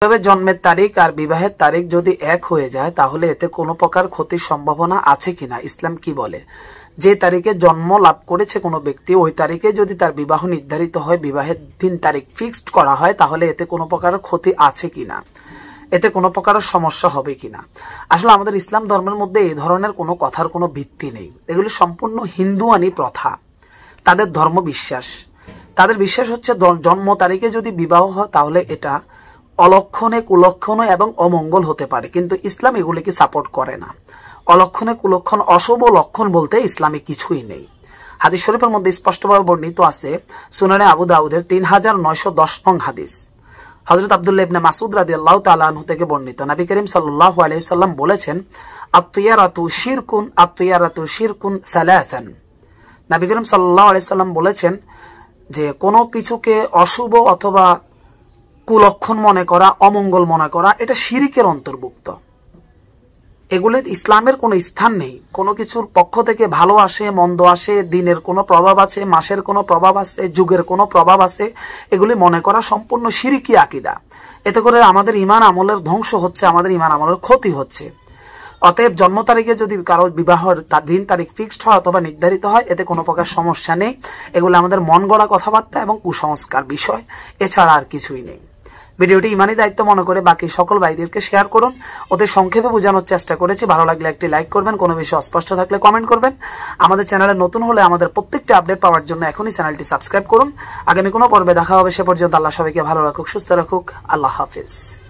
তবে জন্মের তারিখ আর বিবাহের তারিখ যদি এক হয়ে যায় তাহলে এতে কোনো প্রকার ক্ষতির সম্ভাবনা আছে কিনা, ইসলাম কি বলে? যে তারিখে জন্ম লাভ করেছে কোনো ব্যক্তি ওই তারিখে যদি তার বিবাহ নির্ধারিত হয়, বিবাহের দিন তারিখ ফিক্সড করা হয়, তাহলে এতে কোনো প্রকার ক্ষতি আছে কিনা, এতে কোনো প্রকার সমস্যা হবে কিনা? আসলে আমাদের ইসলাম ধর্মের মধ্যে এই ধরনের কোনো কথার কোনো ভিত্তি নেই। এগুলি সম্পূর্ণ হিন্দুয়ানি প্রথা, তাদের ধর্ম বিশ্বাস। তাদের বিশ্বাস হচ্ছে জন্ম তারিখে যদি বিবাহ হয় তাহলে এটা অলক্ষণে কুলক্ষণ এবং অমঙ্গল হতে পারে, কিন্তু ইসলাম এগুলিকে সাপোর্ট করে না। অলক্ষণে কুলক্ষণ অশুভ লক্ষণ বলতে ইসলামে কিছুই নেই। হাদিস শরীফের মধ্যে স্পষ্টভাবে বর্ণিত আছে, সুনানে আবু দাউদের 3910 নং হাদিস, হযরত আব্দুল্লাহ ইবনে মাসউদ রাদিয়াল্লাহু তাআলা আনহু থেকে বর্ণিত, নবী করিম সাল্লাল্লাহু আলাইহি সাল্লাম বলেছেন, আত-তিয়ারাতু শিরকুন, আত-তিয়ারাতু শিরকুন সালাসান। নবী করিম সাল্লাল্লাহু আলাইহি সাল্লাম বলেছেন যে কোনো কিছুকে অশুভ অথবা কুলক্ষণ মনে করা, অমঙ্গল মনে করা, এটা শিরিকের অন্তর্ভুক্ত। এগুলো ইসলামের কোনো স্থান নেই। কোনো কিছুর পক্ষ থেকে ভালো আসে মন্দ আসে, দিনের কোনো প্রভাব আছে, মাসের কোনো প্রভাব আছে, যুগের কোনো প্রভাব আছে, এগুলি মনে করা সম্পূর্ণ শিরিকি আকীদা। এতে করে আমাদের ঈমান আমলের ধ্বংস হচ্ছে, আমাদের ঈমান আমলের ক্ষতি হচ্ছে। অতএব জন্ম তারিখে যদি কারো বিবাহের দিন তারিখ ফিক্সড হয় অথবা নির্ধারিত হয়, এতে কোনো প্রকার সমস্যা নেই। এগুলো আমাদের মন গড়া কথাবার্তা এবং কুসংস্কার বিষয়, এছাড়া আর কিছুই নেই। ভিডিওটি ইমানি দায়িত্ব মনে করে বাকি সকল ভাইদেরকে শেয়ার করুন। ওদের সংক্ষেপে বোঝানোর চেষ্টা করেছি। ভালো লাগলে একটি লাইক করবেন, কোনো বিষয় অস্পষ্ট থাকলে কমেন্ট করবেন। আমাদের চ্যানেলে নতুন হলে আমাদের প্রত্যেকটি আপডেট পাওয়ার জন্য এখনই চ্যানেলটি সাবস্ক্রাইব করুন। আগামী কোনো পর্বে দেখা হবে, সে পর্যন্ত আল্লাহ সবাইকে ভালো রাখুক, সুস্থ রাখুক। আল্লাহ হাফেজ।